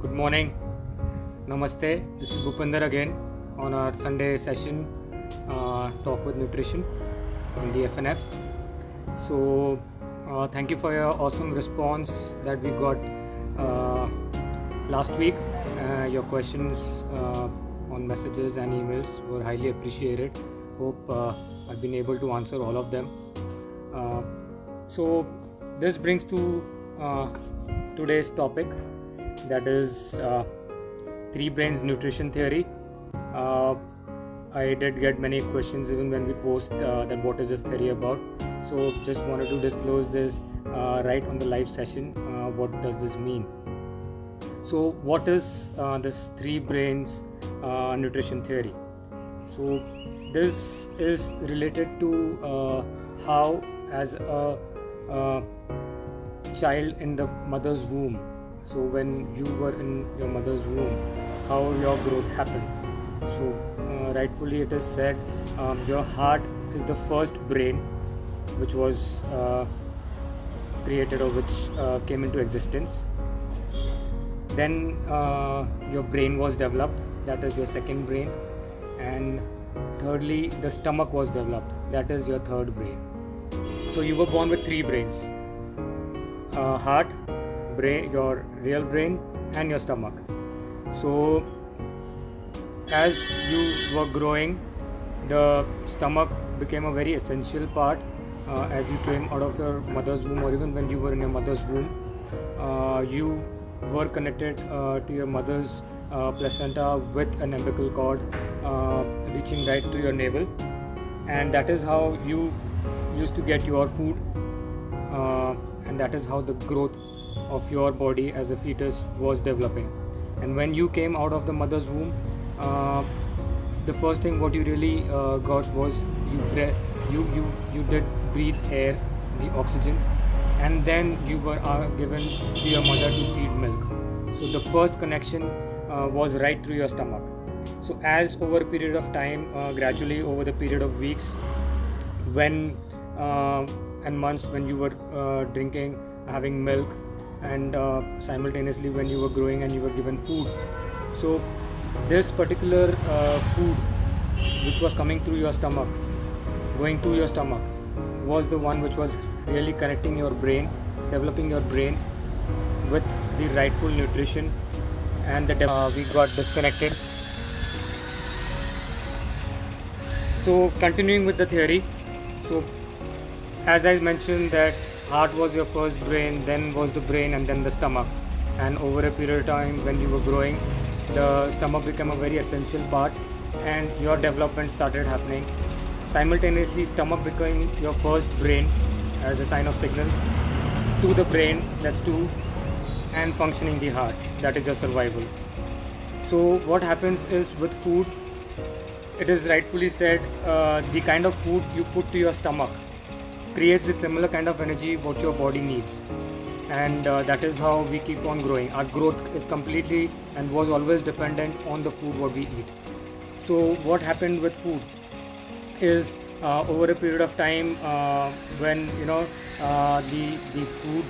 Good morning, Namaste. This is Bhupinder again on our Sunday session, Talk with Nutrition on the FNF. So, thank you for your awesome response that we got last week. Your questions on messages and emails were highly appreciated. Hope I've been able to answer all of them. So, this brings to today's topic, that is Three Brains Nutrition Theory. I did get many questions even when we post that what is this theory about. So just wanted to disclose this right on the live session. What does this mean? So what is this Three Brains Nutrition Theory? So this is related to how as a child in the mother's womb. So when you were in your mother's womb, how your growth happened. So rightfully it is said your heart is the first brain which was created or which came into existence. Then your brain was developed, that is your second brain. And thirdly, the stomach was developed, that is your third brain. So you were born with three brains: heart, brain, your real brain, and your stomach. So as you were growing, the stomach became a very essential part as you came out of your mother's womb, or even when you were in your mother's womb. You were connected to your mother's placenta with an umbilical cord reaching right to your navel, and that is how you used to get your food, and that is how the growth of your body as a fetus was developing. And when you came out of the mother's womb, the first thing what you really got was you did breathe air, the oxygen, and then you were given to your mother to feed milk. So the first connection was right through your stomach. So as over a period of time, gradually over the period of weeks, when and months, when you were drinking, having milk, and simultaneously when you were growing and you were given food. So this particular food which was coming through your stomach, going through your stomach, was the one which was really connecting your brain, developing your brain with the rightful nutrition, and we got disconnected. So continuing with the theory, so as I mentioned that heart was your first brain, then was the brain, and then the stomach. And over a period of time when you were growing, the stomach became a very essential part and your development started happening. Simultaneously, stomach became your first brain as a sign of signal to the brain, that's two, and functioning the heart, that is your survival. So what happens is with food, it is rightfully said the kind of food you put to your stomach creates a similar kind of energy what your body needs, and that is how we keep on growing. Our growth is completely and was always dependent on the food what we eat. So what happened with food is over a period of time when the food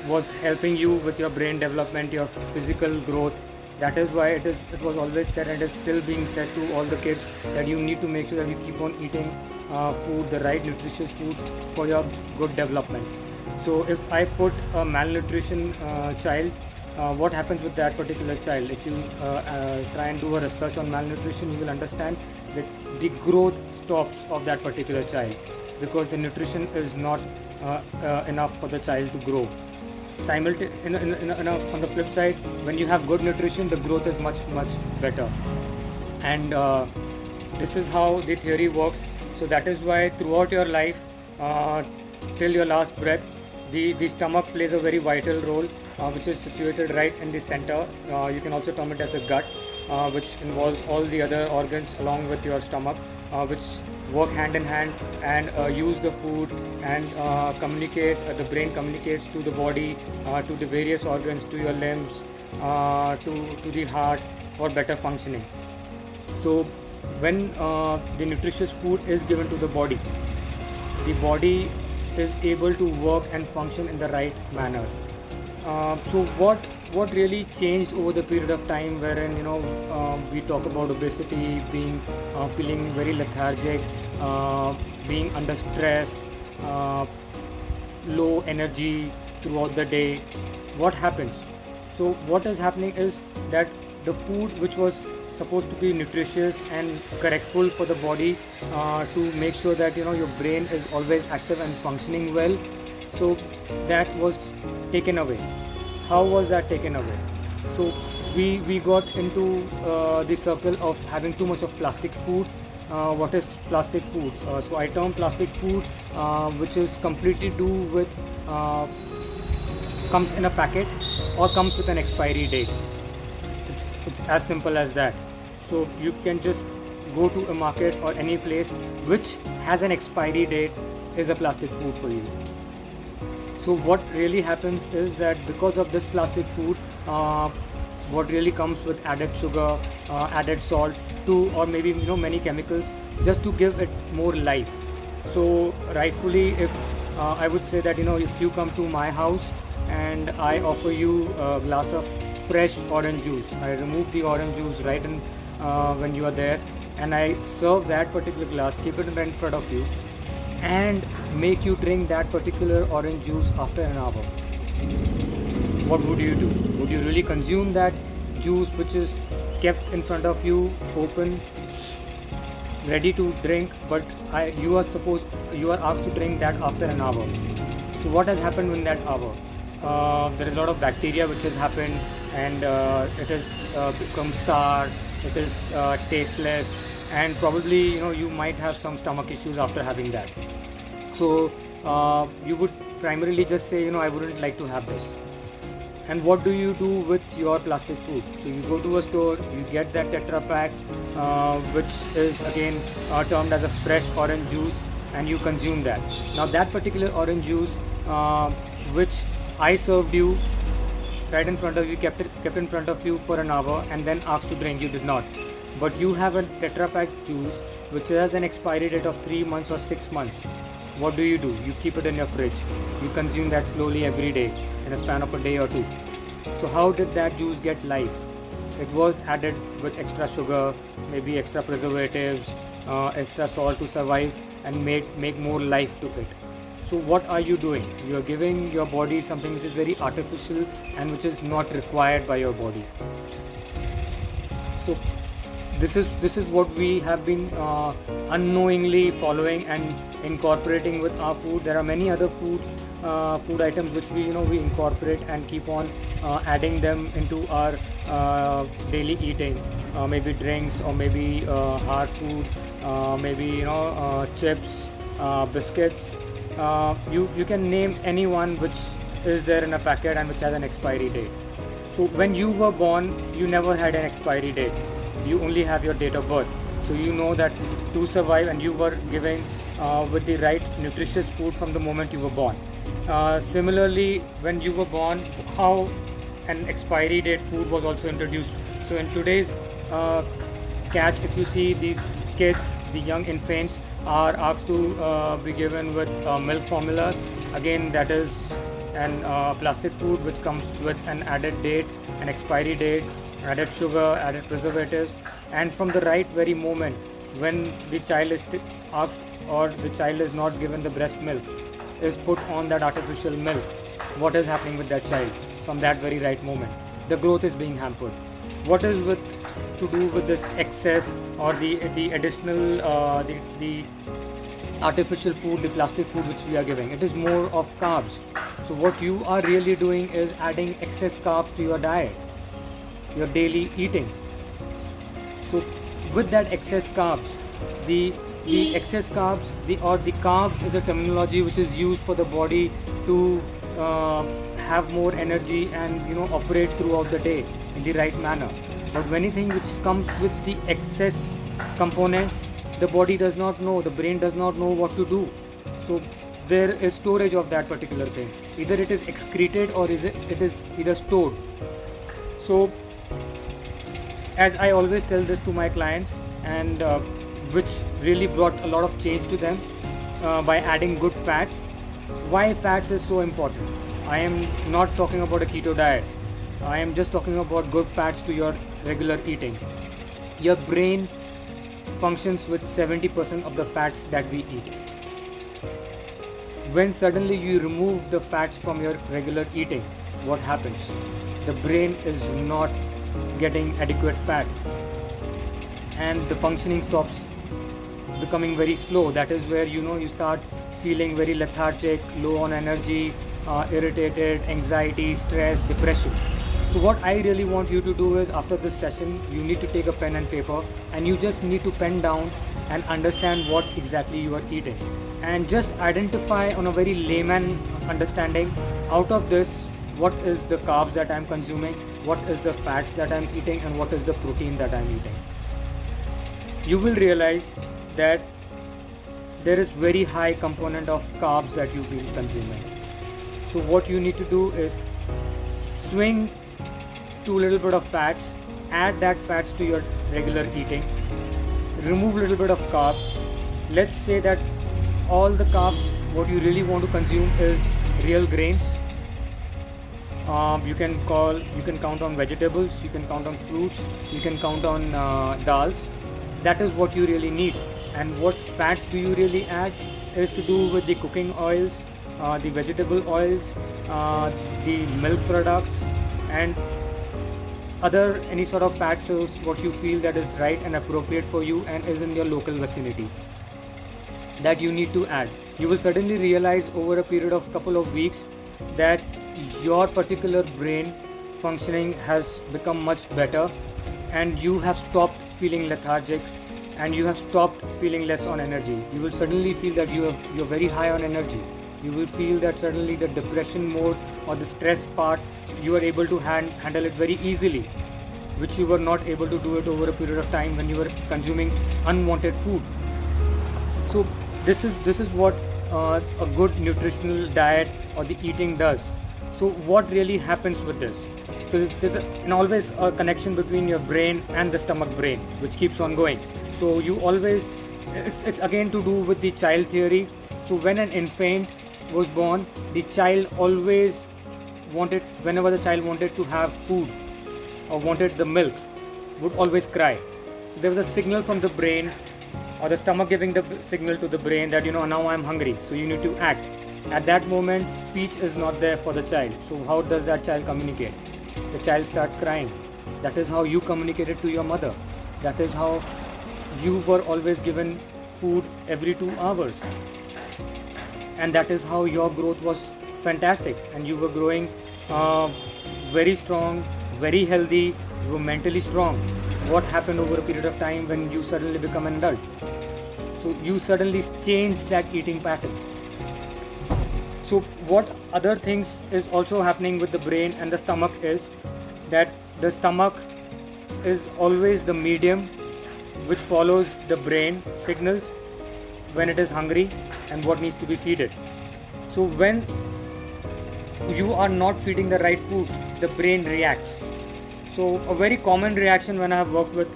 was helping you with your brain development, your physical growth. That is why it was always said, and is still being said to all the kids, that you need to make sure that you keep on eating food, the right nutritious food for your good development. So if I put a malnutrition child, what happens with that particular child? If you try and do a research on malnutrition, you will understand that the growth stops of that particular child, because the nutrition is not enough for the child to grow. On the flip side, when you have good nutrition, the growth is much better. And this is how the theory works. So that is why throughout your life, till your last breath, the stomach plays a very vital role, which is situated right in the center. You can also term it as a gut, which involves all the other organs along with your stomach, which work hand in hand and use the food and communicate. The brain communicates to the body, to the various organs, to your limbs, to the heart for better functioning. So when the nutritious food is given to the body is able to work and function in the right manner. So what what really changed over the period of time, wherein we talk about obesity, being feeling very lethargic, being under stress, low energy throughout the day. What happens? So what is happening is that the food which was supposed to be nutritious and correctful for the body, to make sure that your brain is always active and functioning well, so that was taken away. How was that taken away? So we got into the circle of having too much of plastic food. What is plastic food? So I term plastic food, which is completely do with comes in a packet or comes with an expiry date. It's as simple as that. So you can just go to a market or any place which has an expiry date is a plastic food for you. So what really happens is that because of this plastic food, what really comes with added sugar, added salt, or maybe many chemicals, just to give it more life. So rightfully, if I would say that if you come to my house and I offer you a glass of fresh orange juice, I remove the orange juice right in, when you are there, and I serve that particular glass, keep it right in front of you, and make you drink that particular orange juice after an hour. What would you do? Would you really consume that juice which is kept in front of you, open, ready to drink, but you are asked to drink that after an hour? So what has happened in that hour? There is a lot of bacteria which has happened, and it has become sour, it is tasteless, and probably you might have some stomach issues after having that. So you would primarily just say I wouldn't like to have this. And what do you do with your plastic food? So you go to a store, you get that Tetra Pak, which is again termed as a fresh orange juice, and you consume that. Now that particular orange juice, which I served you right in front of you, kept in front of you for an hour, and then asked to drink, you did not. But you have a Tetra Pak juice which has an expiry date of 3 months or 6 months. What do? You keep it in your fridge. You consume that slowly every day in a span of a day or two. So how did that juice get life? It was added with extra sugar, maybe extra preservatives, extra salt to survive and make more life to it. So what are you doing? You are giving your body something which is very artificial and which is not required by your body. So this is what we have been unknowingly following and incorporating with our food. There are many other food items which we incorporate and keep on adding them into our daily eating. Maybe drinks, or maybe hard food, maybe chips, biscuits. You can name any one which is there in a packet and which has an expiry date. So when you were born, you never had an expiry date. You only have your date of birth. So you know that to survive, and you were given with the right nutritious food from the moment you were born. Similarly, when you were born, how an expiry date food was also introduced. So in today's catch, if you see these kids, the young infants are asked to be given with milk formulas. Again, that is an plastic food which comes with an added date, an expiry date, added sugar, added preservatives, and from the right very moment when the child is asked, or the child is not given the breast milk, is put on that artificial milk. What is happening with that child? From that very right moment, the growth is being hampered. What is to do with this excess, or the additional the artificial food, the plastic food which we are giving? It is more of carbs. So what you are really doing is adding excess carbs to your diet, your daily eating. So with that excess carbs, the excess carbs, the carbs is a terminology which is used for the body to have more energy and operate throughout the day in the right manner. But anything which comes with the excess component, the body does not know, the brain does not know what to do. So there is storage of that particular thing. Either it is excreted or it is either stored. So as I always tell this to my clients, and which really brought a lot of change to them by adding good fats. Why fats is so important? I am not talking about a keto diet. I am just talking about good fats to your regular eating. Your brain functions with 70% of the fats that we eat. When suddenly you remove the fats from your regular eating, what happens? The brain is not getting adequate fat and the functioning stops becoming very slow. That is where you start feeling very lethargic, low on energy, irritated, anxiety, stress, depression. So what I really want you to do is, after this session, you need to take a pen and paper and you just need to pen down and understand what exactly you are eating, and just identify on a very layman understanding out of this what is the carbs that I am consuming, what is the fats that I am eating, and what is the protein that I am eating. You will realize that there is very high component of carbs that you've been consuming. So what you need to do is swing to a little bit of fats, add that fats to your regular eating, remove a little bit of carbs. Let's say that all the carbs what you really want to consume is real grains. You can count on vegetables, you can count on fruits, you can count on dals. That is what you really need. And what fats do you really add is to do with the cooking oils, the vegetable oils, the milk products, and any sort of fat source what you feel that is right and appropriate for you and is in your local vicinity, that you need to add. You will suddenly realize over a period of couple of weeks that your particular brain functioning has become much better, and you have stopped feeling lethargic, and you have stopped feeling less on energy. You will suddenly feel that you're very high on energy. You will feel that suddenly the depression mode or the stress part, you are able to handle it very easily, which you were not able to do it over a period of time when you were consuming unwanted food. So this is what a good nutritional diet or the eating does. So what really happens with this? Because there's always a connection between your brain and the stomach brain, which keeps on going. So you always, it's again to do with the child theory. So when an infant was born, the child always wanted, whenever the child wanted to have food or wanted the milk, would always cry. So there was a signal from the brain, or the stomach giving the signal to the brain that now I'm hungry, so you need to act. At that moment, speech is not there for the child. So how does that child communicate? The child starts crying. That is how you communicated to your mother. That is how you were always given food every 2 hours. And that is how your growth was fantastic, and you were growing very strong, very healthy, you were mentally strong. What happened over a period of time when you suddenly become an adult? So you suddenly change that eating pattern. So what other things is also happening with the brain and the stomach is that the stomach is always the medium which follows the brain signals when it is hungry and what needs to be fed. So when you are not feeding the right food, the brain reacts. So a very common reaction when I have worked with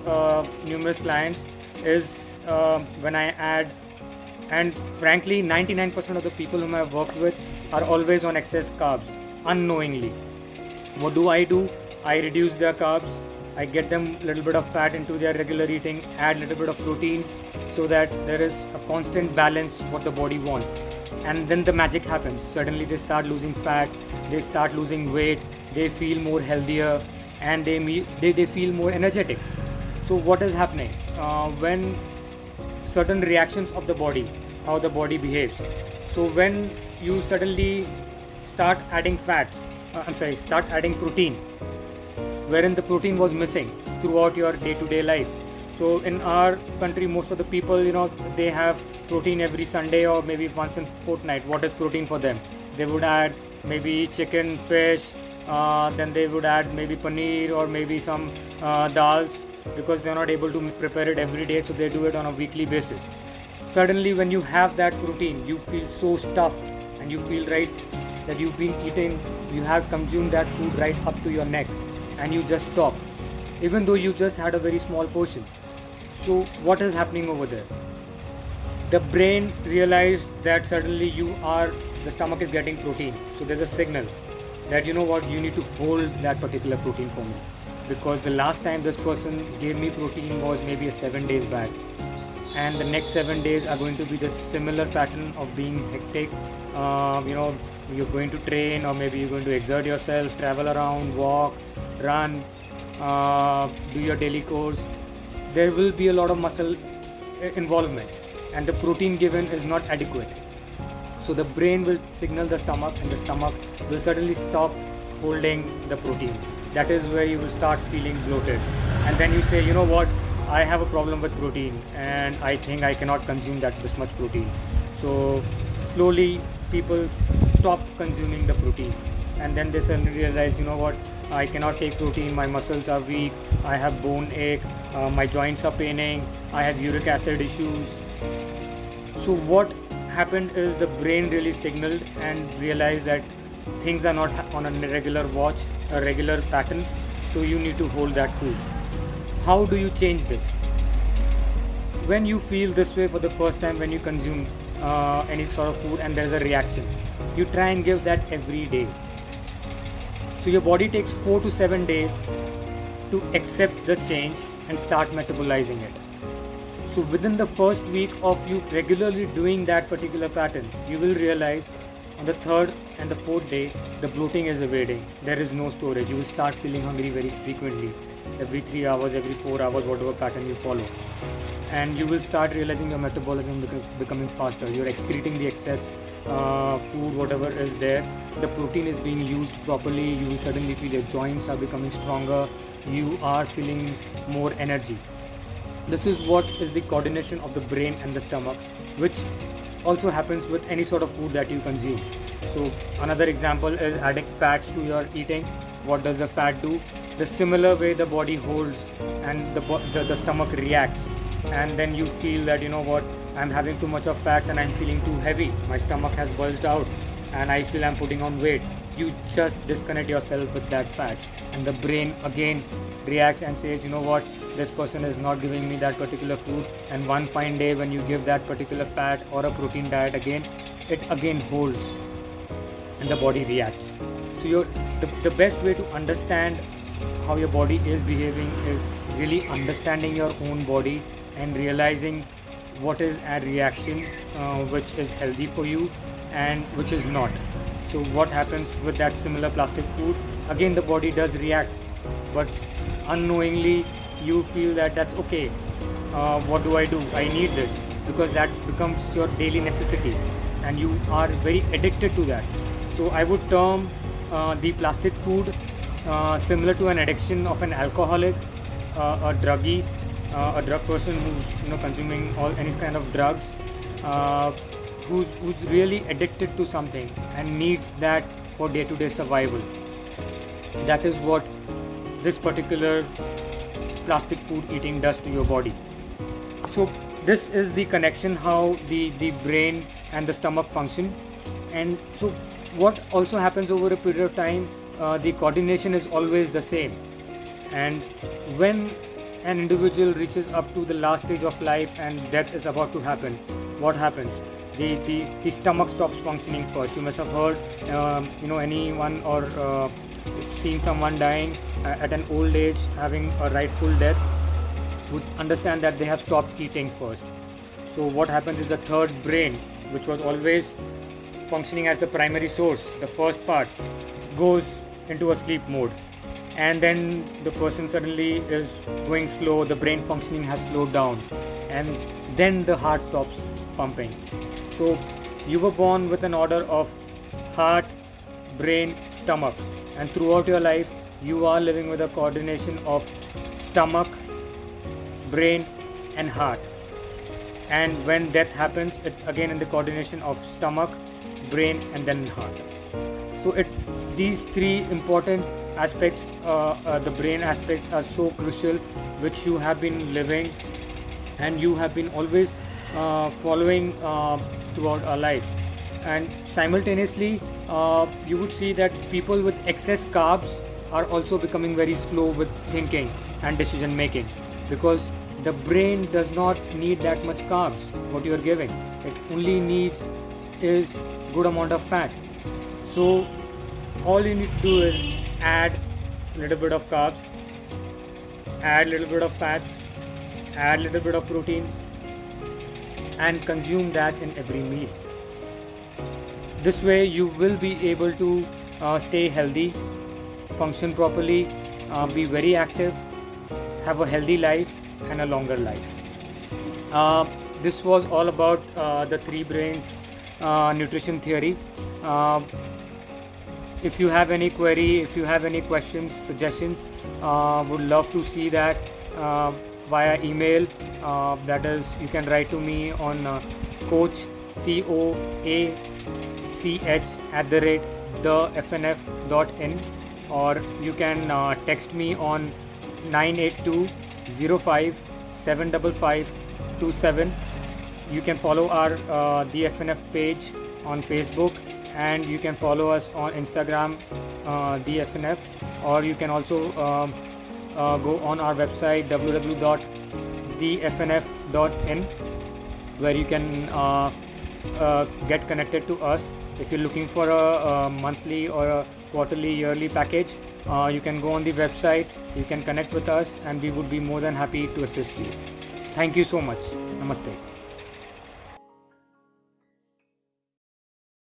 numerous clients is when I add, and frankly 99% of the people whom I have worked with are always on excess carbs unknowingly. What do? I reduce their carbs, I get them a little bit of fat into their regular eating, add a little bit of protein, so that there is a constant balance what the body wants. And then the magic happens. Suddenly they start losing fat, they start losing weight, they feel more healthier, and they feel more energetic. So what is happening? When certain reactions of the body, how the body behaves. So when you suddenly start adding start adding protein, wherein the protein was missing throughout your day-to-day life. So in our country, most of the people, they have protein every Sunday or maybe once in fortnight. What is protein for them? They would add maybe chicken, fish, then they would add maybe paneer or maybe some dals, because they are not able to prepare it every day, so they do it on a weekly basis. Suddenly when you have that protein, you feel so stuffed and you feel right that you've been eating, you have consumed that food right up to your neck, and you just stop, even though you just had a very small portion. So what is happening over there? The brain realized that suddenly the stomach is getting protein, so there's a signal. that you know what, you need to hold that particular protein for me, because the last time this person gave me protein was maybe 7 days back, and the next 7 days are going to be the similar pattern of being hectic. You're going to train, or maybe you're going to exert yourself, travel around, walk, run, do your daily course. There will be a lot of muscle involvement, and the protein given is not adequate. So the brain will signal the stomach, and the stomach will suddenly stop holding the protein. That is where you will start feeling bloated, and then you say, you know what, I have a problem with protein and I think I cannot consume this much protein. So slowly people stop consuming the protein, and then they suddenly realize, you know what, I cannot take protein, my muscles are weak, I have bone ache, my joints are paining, I have uric acid issues. So what happened is the brain really signaled and realized that things are not on a regular watch, a regular pattern, so you need to hold that food. How do you change this? When you feel this way for the first time, when you consume any sort of food and there's a reaction, you try and give that every day. So your body takes 4 to 7 days to accept the change and start metabolizing it. So within the first week of you regularly doing that particular pattern, you will realize on the third and the fourth day, the bloating is evading. There is no storage. You will start feeling hungry very frequently, every 3 hours, every 4 hours, whatever pattern you follow. And you will start realizing your metabolism is becoming faster. You're excreting the excess food, whatever is there. The protein is being used properly. You will suddenly feel your joints are becoming stronger. You are feeling more energy. This is what is the coordination of the brain and the stomach, which also happens with any sort of food that you consume. So another example is adding fats to your eating. What does the fat do? The similar way the body holds and the stomach reacts, and then you feel that, you know what, I'm having too much of fats and I'm feeling too heavy, my stomach has bulged out and I feel I'm putting on weight. You just disconnect yourself with that fat, and the brain again reacts and says, you know what, this person is not giving me that particular food, and one fine day when you give that particular fat or a protein diet again, it again holds and the body reacts. So the best way to understand how your body is behaving is really understanding your own body and realizing what is a reaction which is healthy for you and which is not. So what happens with that similar plastic food? Again, the body does react, but unknowingly you feel that that's okay. What do? I need this, because that becomes your daily necessity and you are very addicted to that. So I would term the plastic food similar to an addiction of an alcoholic, a druggie, a drug person who's consuming any kind of drugs, who's really addicted to something and needs that for day-to-day survival. That is what this particular plastic food eating does to your body. So this is the connection, how the brain and the stomach function. And so what also happens over a period of time, the coordination is always the same. And when an individual reaches up to the last stage of life and death is about to happen, what happens? The stomach stops functioning first. You must have heard anyone or seen someone dying at an old age, having a rightful death, would understand that they have stopped eating first. So what happens is the third brain, which was always functioning as the primary source, the first part, goes into a sleep mode, and then the person suddenly is going slow, the brain functioning has slowed down, and then the heart stops pumping. So you were born with an order of heart, brain, stomach, and throughout your life you are living with a coordination of stomach, brain and heart. And when death happens, it's again in the coordination of stomach, brain and then heart. So these three important aspects, the brain aspects, are so crucial, which you have been living and you have been always following throughout our life. And simultaneously you would see that people with excess carbs are also becoming very slow with thinking and decision making, because the brain does not need that much carbs what you are giving. It only needs is good amount of fat. So All you need to do is add a little bit of carbs, add a little bit of fats, add a little bit of protein, and consume that in every meal. This way you will be able to stay healthy, function properly, be very active, have a healthy life and a longer life. This was all about the three brains nutrition theory. If you have any query, if you have any questions, suggestions, would love to see that via email. That is, you can write to me on coach, coach@thefnf.in, or you can text me on 98205-75527. You can follow our the FNF page on Facebook, and you can follow us on Instagram, the FNF, or you can also go on our website www.thefnf.in, where you can get connected to us. If you're looking for a monthly or a quarterly, yearly package, you can go on the website, you can connect with us, and we would be more than happy to assist you. Thank you so much. Namaste.